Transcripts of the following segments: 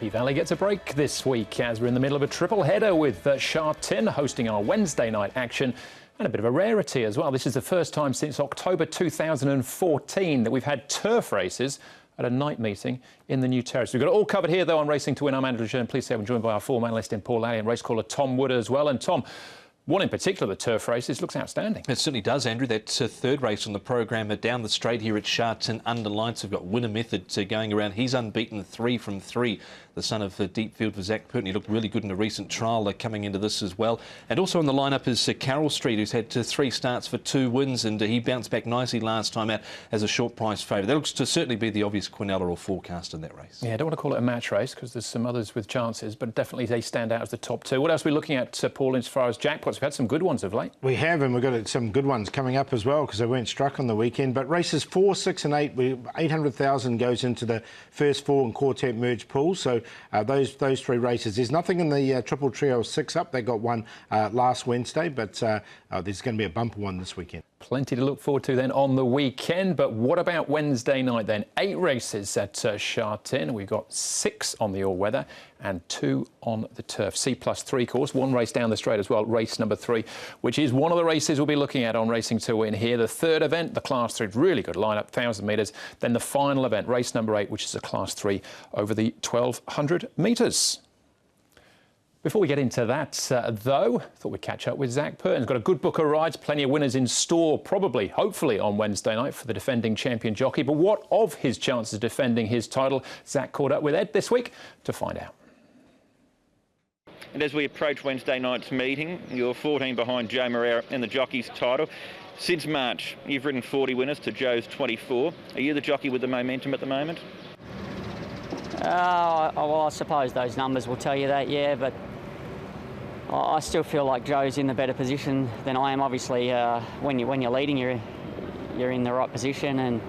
Happy Valley gets a break this week as we're in the middle of a triple header with Sha Tin hosting our Wednesday night action, and a bit of a rarity as well. This is the first time since October 2014 that we've had turf races at a night meeting in the new terrace. We've got it all covered here though on Racing to Win. I'm Andrew Jones, pleased to have joined by our form analyst in Paul Lally and race caller Tom Wood as well. And Tom, one in particular, the turf races, looks outstanding. It certainly does, Andrew. That third race on the program down the straight here at Sha Tin under lights. We've got Winner Method going around. He's unbeaten 3 from 3. The son of deep field for Zach Purton. He looked really good in a recent trial coming into this as well. And also in the lineup is Carroll Street, who's had 3 starts for 2 wins, and he bounced back nicely last time out as a short price favourite. That looks to certainly be the obvious Quinella or forecast in that race. Yeah, I don't want to call it a match race because there's some others with chances, but definitely they stand out as the top 2. What else are we looking at, Paul, as far as jackpots? We've had some good ones of late. We have, and we've got some good ones coming up as well because they weren't struck on the weekend. But races 4, 6 and 8, 800,000 goes into the first 4 and quartet merge pool. So those 3 races. There's nothing in the triple trio 6 up. They got one last Wednesday, but there's going to be a bumper one this weekend. Plenty to look forward to then on the weekend. But what about Wednesday night then? 8 races at Sha Tin. We've got 6 on the all-weather and 2 on the turf. C+3 course, 1 race down the straight as well, race number 3, which is one of the races we'll be looking at on Racing to Win here. The third event, the Class 3, really good lineup, 1,000 metres. Then the final event, race number 8, which is a Class 3 over the 1,200 metres. Before we get into that, though, I thought we'd catch up with Zach Purton. He's got a good book of rides, plenty of winners in store, probably, hopefully, on Wednesday night for the defending champion jockey. But what of his chances of defending his title? Zach caught up with Ed this week to find out. And as we approach Wednesday night's meeting, you're 14 behind Joe Moreira in the jockey's title. Since March, you've ridden 40 winners to Joe's 24. Are you the jockey with the momentum at the moment? Well, I suppose those numbers will tell you that, yeah, but I still feel like Joe's in the better position than I am. Obviously, when you're leading, you're in the right position, and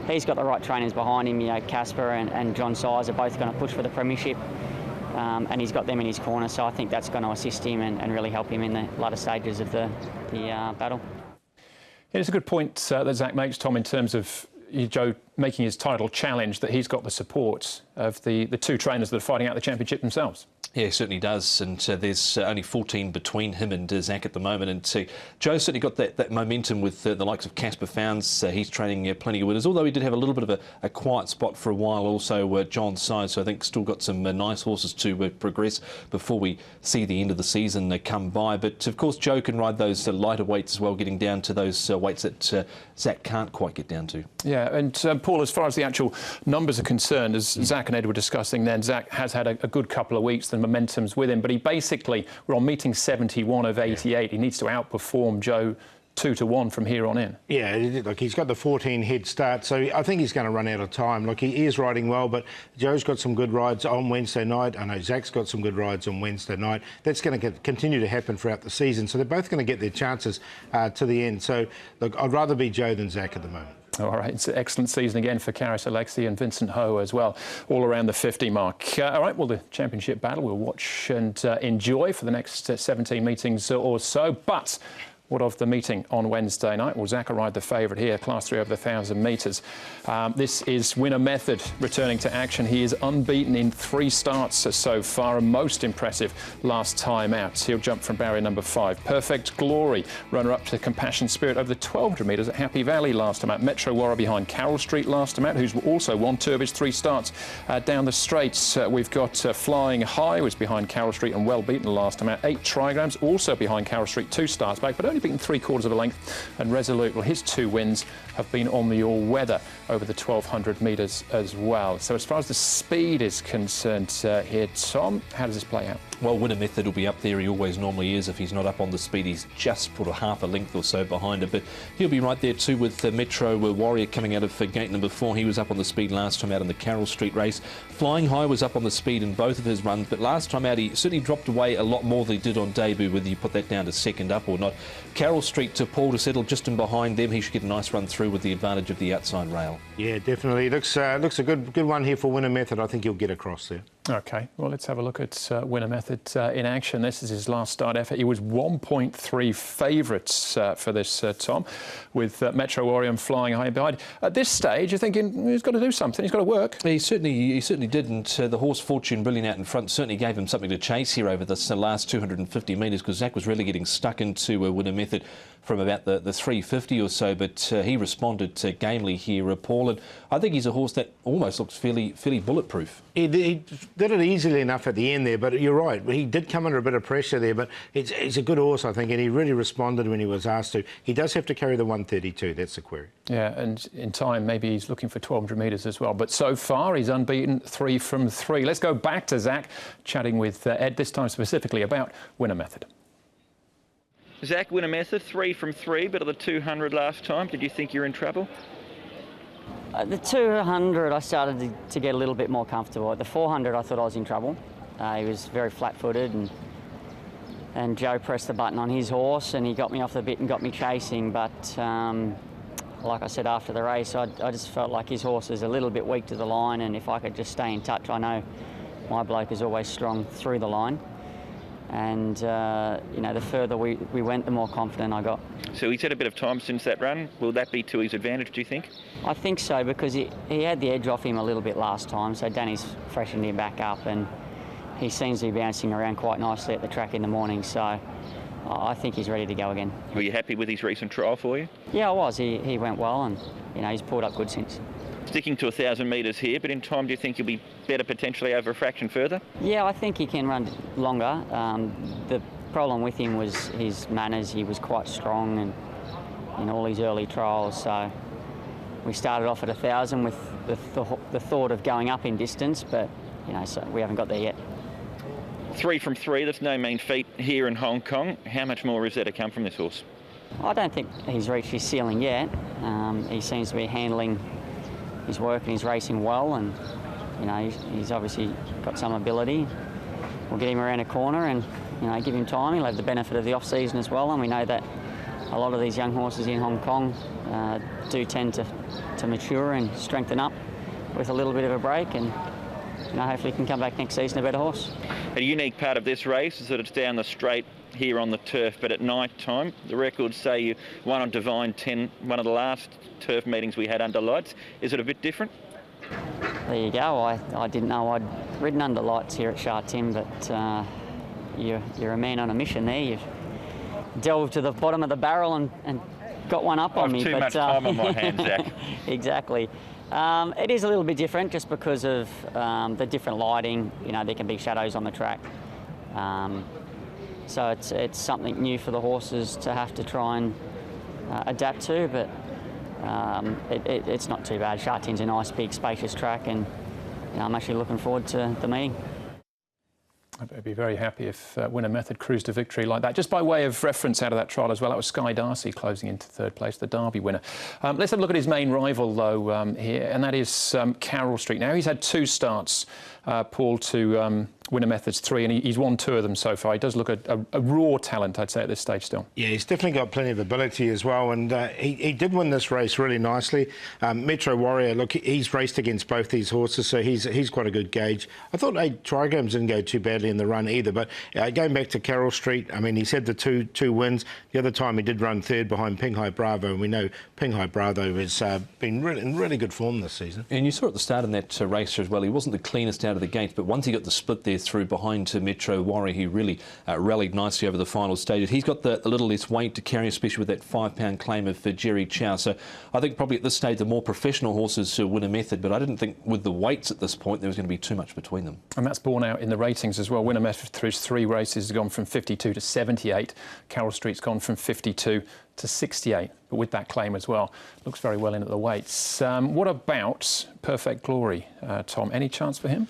he's got the right trainers behind him. You know, Casper and John Size are both going to push for the premiership, and he's got them in his corner. So I think that's going to assist him and really help him in the latter stages of the battle. Yeah, it's a good point that Zach makes, Tom, in terms of Joe making his title challenge, that he's got the support of the 2 trainers that are fighting out the championship themselves. Yeah, he certainly does, and there's only 14 between him and Zach at the moment, and Joe's certainly got that momentum with the likes of Casper Founds. He's training plenty of winners, although he did have a little bit of a quiet spot for a while. Also, John Size, so I think still got some nice horses to progress before we see the end of the season come by. But of course, Joe can ride those lighter weights as well, getting down to those weights that Zach can't quite get down to. Yeah, and Paul, as far as the actual numbers are concerned, as Zach and Ed were discussing then, Zach has had a good couple of weeks. The momentum's with him, but he basically, we're on meeting 71 of 88. He needs to outperform Joe 2 to 1 from here on in. Yeah, look, he's got the 14 head start, so I think he's going to run out of time. Look, he is riding well, but Joe's got some good rides on Wednesday night. I know Zach's got some good rides on Wednesday night. That's going to continue to happen throughout the season, so they're both going to get their chances to the end. So, look, I'd rather be Joe than Zach at the moment. All right, it's an excellent season again for Karis Alexi and Vincent Ho as well, all around the 50 mark. All right, well, the championship battle we'll watch and enjoy for the next 17 meetings or so. But what of the meeting on Wednesday night? Well, Zach arrived the favourite here, Class 3 over the 1,000 metres. This is Winner Method returning to action. He is unbeaten in 3 starts so far, and most impressive last time out. He'll jump from barrier number 5. Perfect Glory, runner-up to Compassion Spirit over the 1,200 metres at Happy Valley last time out. Metro Warrior behind Carroll Street last time out, who's also won 2 of his 3 starts down the straights. We've got Flying High, was behind Carroll Street and well beaten last time out. 8 Trigrams, also behind Carroll Street, 2 starts back, but only beaten 3/4 of a length. And Resolute, well, his 2 wins have been on the all-weather over the 1,200 metres as well. So as far as the speed is concerned here, Tom, how does this play out? Well, Winner Method will be up there. He always normally is. If he's not up on the speed, he's just put a half a length or so behind it. But he'll be right there too with Metro Warrior coming out of gate number 4. He was up on the speed last time out in the Carroll Street race. Flying High was up on the speed in both of his runs, but last time out he certainly dropped away a lot more than he did on debut, whether you put that down to second up or not. Carroll Street to Paul to settle just in behind them. He should get a nice run through with the advantage of the outside rail. Yeah, definitely. Looks a good one here for Winner Method. I think he'll get across there. OK, well, let's have a look at Winner Method in action. This is his last start effort. He was 1.3 favourites for this, Tom, with Metro Warrior flying high behind. At this stage, you're thinking he's got to do something, he's got to work. He certainly did, and the horse Fortune Brilliant out in front certainly gave him something to chase here over the last 250 metres, because Zach was really getting stuck into Winner Method from about the 350 or so, but he responded gamely here, Paul, and I think he's a horse that almost looks fairly bulletproof. He did it easily enough at the end there, but you're right. He did come under a bit of pressure there, but it's a good horse, I think, and he really responded when he was asked to. He does have to carry the 132, that's the query. Yeah, and in time, maybe he's looking for 1,200 metres as well. But so far, he's unbeaten 3 from 3. Let's go back to Zach, chatting with Ed, this time specifically about Winner Method. Zach, Winner Method, 3 from 3, but at the 200 last time, did you think you're in trouble? The 200, I started to get a little bit more comfortable. At the 400, I thought I was in trouble. He was very flat-footed, and Joe pressed the button on his horse, and he got me off the bit and got me chasing. But like I said after the race, I just felt like his horse is a little bit weak to the line, and if I could just stay in touch, I know my bloke is always strong through the line. And, you know, the further we went, the more confident I got. So he's had a bit of time since that run. Will that be to his advantage, do you think? I think so, because he had the edge off him a little bit last time, so Danny's freshened him back up, and he seems to be bouncing around quite nicely at the track in the morning, so I think he's ready to go again. Were you happy with his recent trial for you? Yeah, I was. He went well, and, you know, he's pulled up good since. Sticking to 1,000 metres here, but in time, do you think you'll be better potentially over a fraction further? Yeah, I think he can run longer. The problem with him was his manners. He was quite strong and in all his early trials, so we started off at 1,000 with the thought of going up in distance, but, you know, so we haven't got there yet. 3 from 3, that's no mean feat here in Hong Kong. How much more is there to come from this horse? I don't think he's reached his ceiling yet. He seems to be handling his work and he's racing well, and, you know, he's obviously got some ability. We'll get him around a corner and, you know, give him time. He'll have the benefit of the off-season as well, and we know that a lot of these young horses in Hong Kong do tend to mature and strengthen up with a little bit of a break, and, you know, hopefully he can come back next season a better horse. A unique part of this race is that it's down the straight here on the turf, but at night time, the records say you won on Divine 10, one of the last turf meetings we had under lights. Is it a bit different? There you go. I didn't know I'd ridden under lights here at Sha Tin, but you're a man on a mission there. You've delved to the bottom of the barrel and got one up on me. Too much time on my hands, Zach. Exactly. It is a little bit different just because of the different lighting. You know, there can be shadows on the track. So it's something new for the horses to have to try and adapt to, but it's not too bad. Sha Tin's a nice, big, spacious track, and, you know, I'm actually looking forward to the meeting. I'd be very happy if Winner Method cruised to victory like that. Just by way of reference out of that trial as well, that was Sky Darcy closing into 3rd place, the Derby winner. Let's have a look at his main rival, though, here, and that is Carroll Street. Now, he's had 2 starts, Paul, to Winner Method's 3, and he's won 2 of them so far. He does look a raw talent, I'd say, at this stage still. Yeah, he's definitely got plenty of ability as well, and he did win this race really nicely. Metro Warrior, look, he's raced against both these horses, so he's quite a good gauge. I thought Trigrams didn't go too badly in the run either, but going back to Carroll Street, I mean, he's had the two wins. The other time he did run 3rd behind Pinghai Bravo, and we know Pinghai Bravo has been in really good form this season. And you saw at the start in that race as well, he wasn't the cleanest out of the gate, but once he got the split there through behind Metro Warrior, he really rallied nicely over the final stages. He's got a little less weight to carry, especially with that 5-pound claim of Jerry Chow. So I think probably at this stage the more professional horses Winner Method, but I didn't think with the weights at this point there was going to be too much between them. And that's borne out in the ratings as well. Winner Method through 3 races has gone from 52 to 78. Carroll Street's gone from 52 to 68, but with that claim as well. Looks very well in at the weights. What about Perfect Glory, Tom? Any chance for him?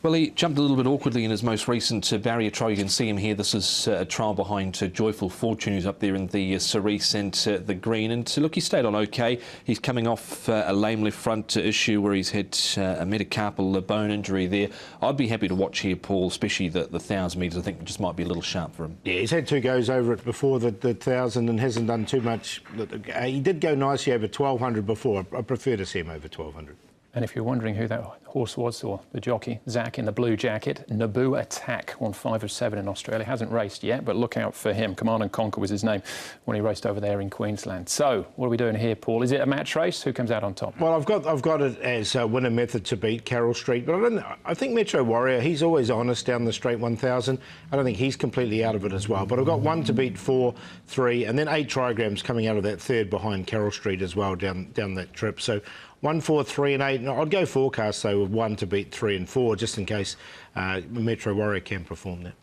Well, he jumped a little bit awkwardly in his most recent barrier trial. You can see him here. This is a trial behind Joyful Fortune, who's up there in the cerise and the green. And look, he stayed on OK. He's coming off a lame left front issue where he's had a metacarpal bone injury there. I'd be happy to watch here, Paul, especially the 1,000 metres. I think it just might be a little sharp for him. Yeah, he's had 2 goes over it before the 1,000 and hasn't done too much. He did go nicely over 1,200 before. I prefer to see him over 1,200. And if you're wondering who that horse was, or the jockey, Zach in the blue jacket, Naboo Attack, won 5 of 7 in Australia. Hasn't raced yet, but look out for him. Command and Conquer was his name when he raced over there in Queensland. So, what are we doing here, Paul? Is it a match race? Who comes out on top? Well, I've got it as a winner method to beat Carroll Street, but I think Metro Warrior, he's always honest down the straight 1,000. I don't think he's completely out of it as well. But I've got 1 to beat 4, 3, and then 8 trigrams coming out of that third behind Carroll Street as well down that trip. So 1, 4, 3 and 8. I'd go forecast though with 1 to beat 3 and 4, just in case Metro Warrior can perform that.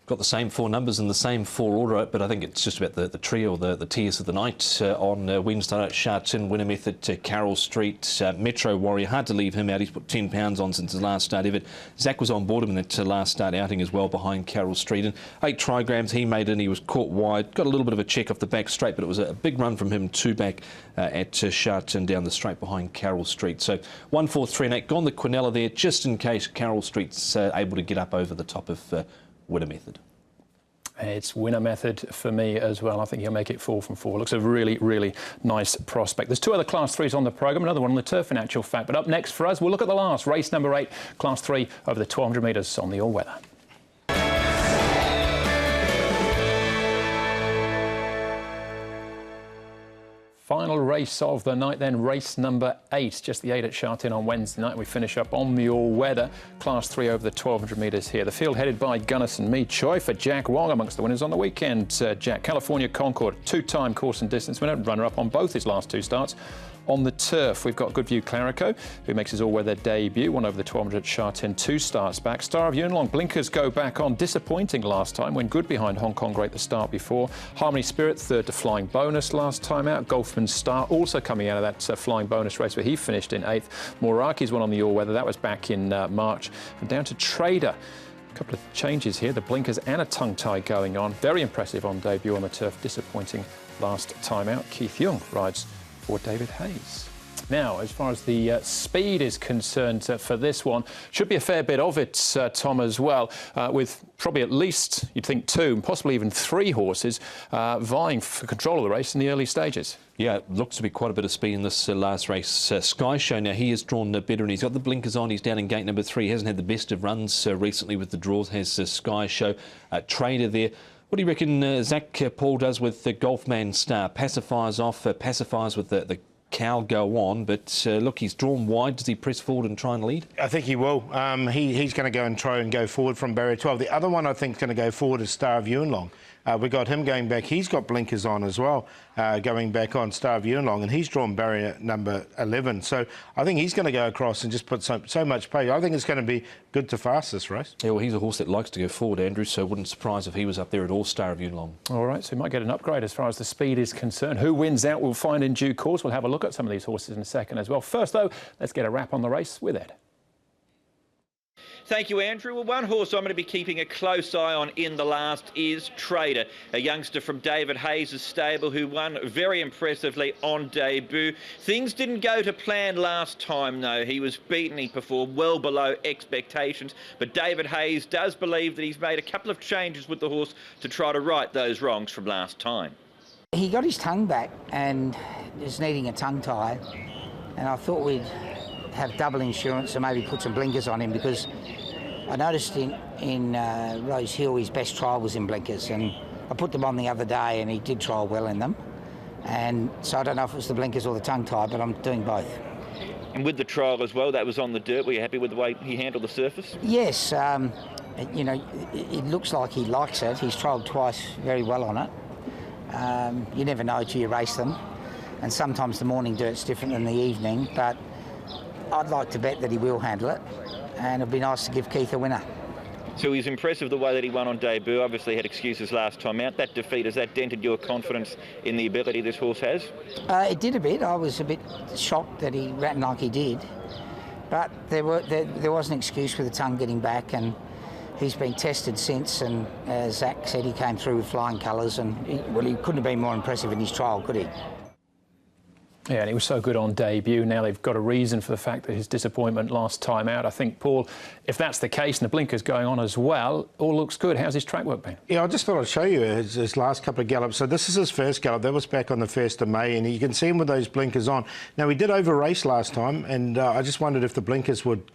Got the same 4 numbers and the same 4 order, but I think it's just about the trio, the tiers of the night. On Wednesday night, Sha Tin, winner method to Carroll Street. Metro Warrior, hard to leave him out. He's put 10 pounds on since his last start ever. Zach was on board him in that last start outing as well behind Carroll Street. And 8 trigrams he made in, he was caught wide. Got a little bit of a check off the back straight, but it was a big run from him 2 back at Sha Tin down the straight behind Carroll Street. So 1, 4, 3 and 8. Gone the Quinella there just in case Carroll Street's able to get up over the top of winner method. It's winner method for me as well. I think he'll make it 4 from 4. Looks a really, really nice prospect. There's 2 other Class 3s on the programme, another one on the turf in actual fact. But up next for us, we'll look at the last, race number 8, Class 3 over the 1,200 metres on the all-weather. Final race of the night then, race number 8, just the 8 at Sha Tin on Wednesday night. We finish up on the all-weather, Class 3 over the 1,200 metres here. The field headed by Gunnison Me Choi for Jack Wong amongst the winners on the weekend. Jack, California Concord, 2-time course and distance winner, runner-up on both his last 2 starts. On the turf, we've got Goodview Clarico, who makes his all-weather debut, won over the 1,200 at Sha Tin 2 starts back. Star of Yuen Long, blinkers go back on, disappointing last time, when good behind Hong Kong Great the start before. Harmony Spirit, 3rd to Flying Bonus last time out. Golfman Star also coming out of that Flying Bonus race where he finished in 8th. Moraki's won on the all-weather, that was back in March. And down to Trader. A couple of changes here, the blinkers and a tongue tie going on. Very impressive on debut on the turf, disappointing last time out. Keith Young rides for David Hayes. Now, as far as the speed is concerned for this one, should be a fair bit of it, Tom, as well, with probably at least, you'd think 2, possibly even 3 horses vying for control of the race in the early stages. Yeah, it looks to be quite a bit of speed in this last race. Sky Show, now he has drawn better and he's got the blinkers on. He's down in gate number 3. He hasn't had the best of runs recently with the draws, has Sky Show. Trader there. What do you reckon Zach Paul does with the Golfman Star? Pacifies off, pacifies with the cow go on, but look, he's drawn wide. Does he press forward and try and lead? I think he will. He's going to go and try and go forward from barrier 12. The other one I think is going to go forward is Star of Yuen Long. We got him going back. He's got blinkers on as well, going back on Star of Yuen Long, and he's drawn barrier number 11. So I think he's going to go across and just put so much pace. I think it's going to be good to fast this race. Yeah, well, he's a horse that likes to go forward, Andrew, so it wouldn't surprise if he was up there at all, Star of Yuen Long. All right, so he might get an upgrade as far as the speed is concerned. Who wins out, we'll find in due course. We'll have a look at some of these horses in a second as well. First, though, let's get a wrap on the race with Ed. Thank you, Andrew. Well, one horse I'm going to be keeping a close eye on in the last is Trader, a youngster from David Hayes' stable who won very impressively on debut. Things didn't go to plan last time, though. He was beaten. He performed well below expectations. But David Hayes does believe that he's made a couple of changes with the horse to try to right those wrongs from last time. He got his tongue back and is needing a tongue tie. And I thought we'd have double insurance and maybe put some blinkers on him, because I noticed in Rose Hill his best trial was in blinkers, and I put them on the other day and he did trial well in them. And so I don't know if it was the blinkers or the tongue tie, but I'm doing both. And with the trial as well, that was on the dirt. Were you happy with the way he handled the surface? Yes, you know, it looks like he likes it. He's trialled twice very well on it. You never know till you race them, and sometimes the morning dirt's different than the evening, but I'd like to bet that he will handle it, and it'd be nice to give Keith a winner. So he's impressive the way that he won on debut. Obviously had excuses last time out. That defeat, has that dented your confidence in the ability this horse has? It did a bit. I was a bit shocked that he ran like he did, but there was an excuse with the tongue getting back, and he's been tested since, and as Zach said, he came through with flying colours, and he couldn't have been more impressive in his trial, could he? Yeah, and he was so good on debut. Now they've got a reason for the fact that his disappointment last time out. I think, Paul, if that's the case and the blinker's going on as well, all looks good. How's his track work been? Yeah, I just thought I'd show you his last couple of gallops. So this is his first gallop. That was back on the 1st of May, and you can see him with those blinkers on. Now, he did over-race last time, and I just wondered if the blinkers would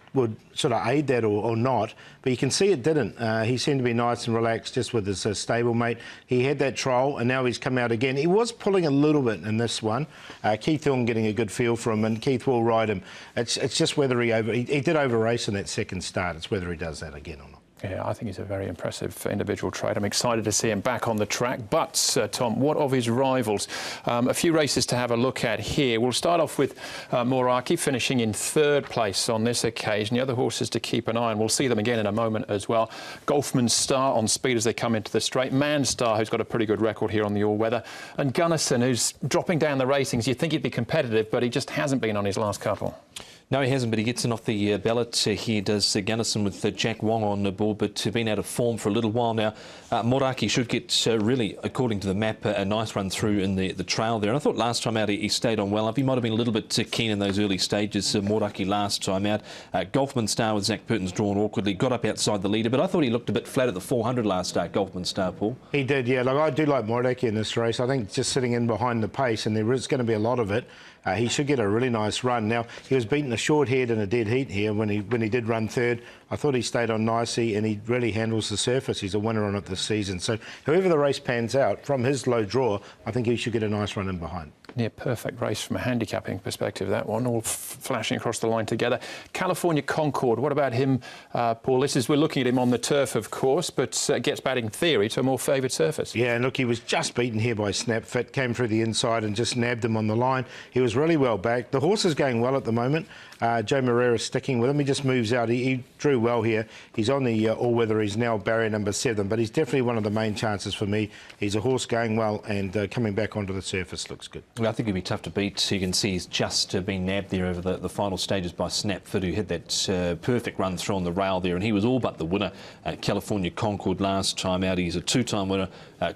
sort of aid that or not. But you can see it didn't. He seemed to be nice and relaxed just with his stablemate. He had that trial, and now he's come out again. He was pulling a little bit in this one. Keith Thorne getting a good feel for him, and Keith will ride him. It's just whether he did over-race in that second start. It's whether he does that again or not. Yeah, I think he's a very impressive individual trait. I'm excited to see him back on the track. But, Tom, what of his rivals? A few races to have a look at here. We'll start off with Moraki finishing in 3rd place on this occasion. The other horses to keep an eye on. We'll see them again in a moment as well. Golfman Star on speed as they come into the straight. Man Star, who's got a pretty good record here on the all-weather. And Gunnison, who's dropping down the ratings. You'd think he'd be competitive, but he just hasn't been on his last couple. No, he hasn't, but he gets in off the ballot. Here does Gunnison with Jack Wong on the board, but been out of form for a little while now. Moraki should get, really, according to the map, a nice run through in the trail there. And I thought last time out he stayed on well. He might have been a little bit keen in those early stages, Moraki last time out. Golfman Star with Zach Purton's drawn awkwardly, got up outside the leader, but I thought he looked a bit flat at the 400 last start, Golfman Star, Paul. He did, yeah. Look, I do like Moraki in this race. I think just sitting in behind the pace, and there is going to be a lot of it. He should get a really nice run. Now, he was beaten a short head in a dead heat here when he did run 3rd. I thought he stayed on nicely, and he really handles the surface. He's a winner on it this season. So however the race pans out, from his low draw, I think he should get a nice run in behind. Near perfect race from a handicapping perspective, that one, all flashing across the line together. California Concord, what about him, Paul? We're looking at him on the turf, of course, but gets back in theory to a more favoured surface. Yeah, and look, he was just beaten here by Snapfit, came through the inside and just nabbed him on the line. He was really well back. The horse is going well at the moment. Joe Moreira's sticking with him. He just moves out. He drew well here. He's on the all-weather. He's now barrier number 7, but he's definitely one of the main chances for me. He's a horse going well, and coming back onto the surface looks good. Well, I think he'd be tough to beat. You can see he's just been nabbed there over the final stages by Snapfit, who had that perfect run through on the rail there, and he was all but the winner at California Concord last time out. He's a 2-time winner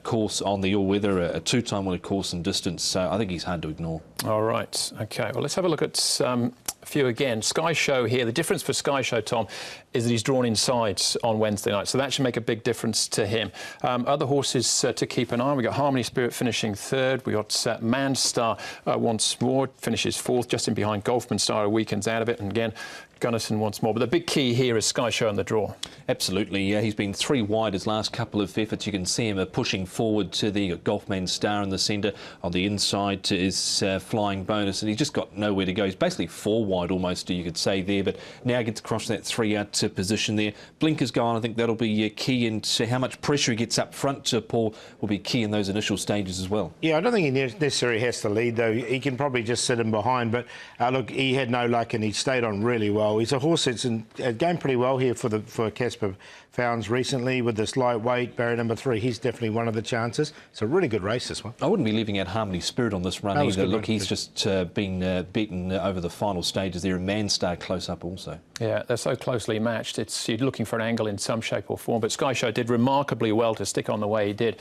course on the all-weather, a 2-time winner course and distance, so I think he's hard to ignore. All right, OK. Well, let's have a look at a few again. Sky Show here. The difference for Sky Show, Tom, is that he's drawn inside on Wednesday night, so that should make a big difference to him. Other horses to keep an eye on. We've got Harmony Spirit finishing 3rd. We've got Man Star once more, finishes 4th, just in behind Golfman Star, who weakens out of it. And again, Gunnison once more. But the big key here is Sky Show and the draw. Absolutely, yeah. He's been 3 wide his last couple of efforts. You can see him pushing forward to the Golfman Star in the centre. On the inside to his Flying Bonus, and he's just got nowhere to go. He's basically 4 wide almost, you could say there, but now gets across that 3-out position there. Blinkers go on. I think that'll be key, and how much pressure he gets up front, Paul, will be key in those initial stages as well. Yeah, I don't think he necessarily has to lead, though. He can probably just sit in behind, but look, he had no luck and he stayed on really well. He's a horse that's going pretty well here for Casper Founds recently with this lightweight, barrier number 3. He's definitely one of the chances. It's a really good race, this one. I wouldn't be leaving out Harmony Spirit on this run either. Look, he's just been beaten over the final stages there, and Man Star close up also. Yeah, they're so closely matched. You're looking for an angle in some shape or form, but Sky Show did remarkably well to stick on the way he did,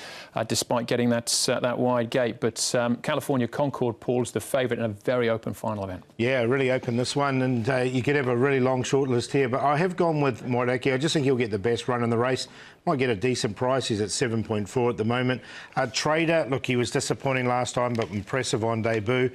despite getting that wide gate. But California Concord, Paul's the favourite in a very open final event. Yeah, really open this one, and you could have a really long short list here, but I have gone with Moraki. I just think he'll get the best run in the race. Might get a decent price. He's at 7.4 at the moment. Trader, look, he was disappointing last time, but impressive on debut.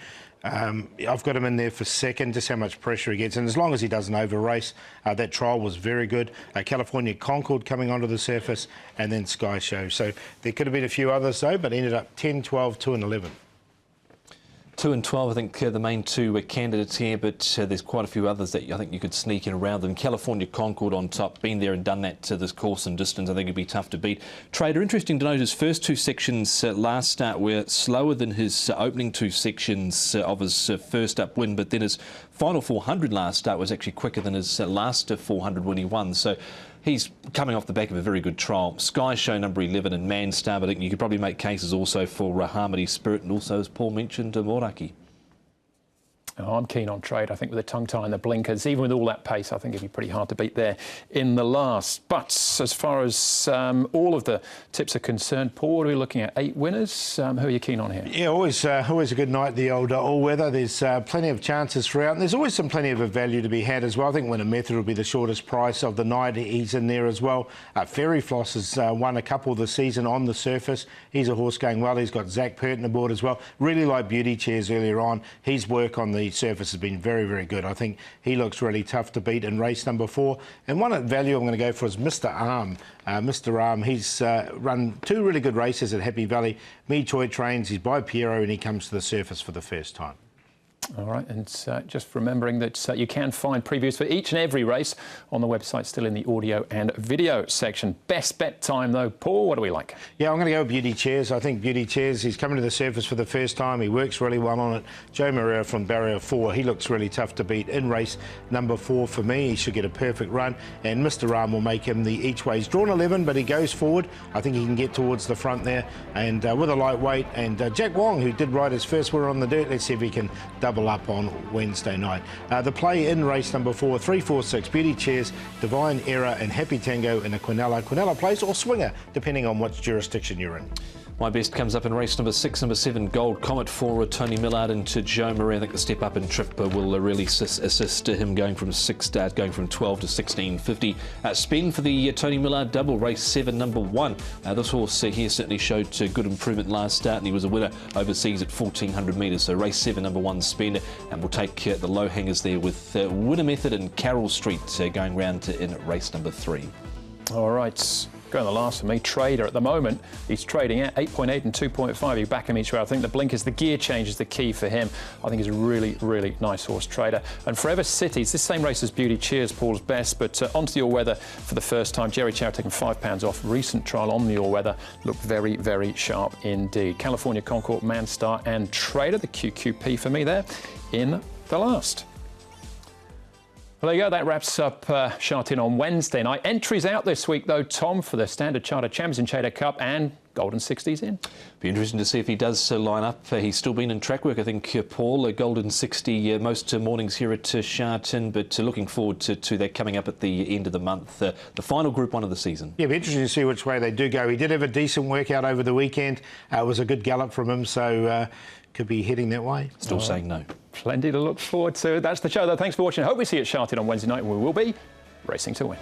I've got him in there for 2nd, just how much pressure he gets. And as long as he doesn't over-race, that trial was very good. California Concord coming onto the surface, and then Sky Show. So there could have been a few others, though, but ended up 10, 12, 2 and 11. 2 and 12, I think, the main 2 candidates here, but there's quite a few others that I think you could sneak in around them. California Concord on top, been there and done that to this course and distance. I think it'd be tough to beat. Trader, interesting to note, his first 2 sections last start were slower than his opening 2 sections of his first up win, but then his final 400 last start was actually quicker than his last 400 when he won. So he's coming off the back of a very good trial. Sky Show number 11 and Man Star, but I think you could probably make cases also for Harmony Spirit and also, as Paul mentioned, Moraki. Oh, I'm keen on Trade. I think with the tongue tie and the blinkers, even with all that pace, I think it'd be pretty hard to beat there in the last. But as far as all of the tips are concerned, Paul, what are we looking at? 8 winners? Who are you keen on here? Yeah, always a good night, the old all-weather. There's plenty of chances throughout, and there's always plenty of a value to be had as well. I think Winner Method will be the shortest price of the night. He's in there as well. Fairy Floss has won a couple this season on the surface. He's a horse going well. He's got Zach Purton aboard as well. Really like Beauty Chairs earlier on. His work on the surface has been very, very good. I think he looks really tough to beat in race number 4. And one at value I'm going to go for is Mr. Arm. Mr. Arm, he's run 2 really good races at Happy Valley. Me Choi trains, he's by Piero, and he comes to the surface for the first time. All right, and just remembering that you can find previews for each and every race on the website, still in the audio and video section. Best bet time, though. Paul, what do we like? Yeah, I'm going to go with Beauty Chairs. I think Beauty Chairs, he's coming to the surface for the first time. He works really well on it. Joe Moreira from Barrier 4, he looks really tough to beat in race number 4 for me. He should get a perfect run, and Mr. Ram will make him the each way. He's drawn 11, but he goes forward. I think he can get towards the front there, and with a lightweight. And Jack Wong, who did ride his first winner on the dirt, let's see if he can double up on Wednesday night. The play in race number 4, 3, 4, 6, Beauty Chairs, Divine Era and Happy Tango in a Quinella. Quinella plays or swinger, depending on which jurisdiction you're in. My best comes up in race number 6, number 7, Gold Comet for Tony Millard into Joe Marie. I think the step up in trip will really assist him going from 12 to 16.50. Spin for the Tony Millard double, race 7, number 1. This horse here certainly showed good improvement last start, and he was a winner overseas at 1,400 metres. So race 7, number 1, Spin, and we'll take the low hangers there with Winner Method and Carroll Street going round in race number 3. All right. Going the last for me, Trader at the moment. He's trading at 8.8 and 2.5. You back him each way. I think the blinkers, the gear change is the key for him. I think he's a really, really nice horse, Trader. And Forever City, it's the same race as Beauty Cheers, Paul's best, but onto the all-weather for the first time. Jerry Chow taking £5 off. Recent trial on the all-weather looked very, very sharp indeed. California Concord, Manstar and Trader, the QQP for me there in the last. Well, there you go. That wraps up Sha Tin on Wednesday night. Entries out this week, though, Tom, for the Standard Charter Champions and Chater Cup and Golden 60s in. Be interesting to see if he does line up. He's still been in track work, I think, Paul. Golden 60 most mornings here at Sha Tin, but looking forward to that coming up at the end of the month, the final Group 1 of the season. Yeah, it'll be interesting to see which way they do go. He did have a decent workout over the weekend. It was a good gallop from him, so could be heading that way. Still saying no. Plenty to look forward to. That's the show, though. Thanks for watching. I hope we see you at Sha Tin on Wednesday night, where we will be racing to win.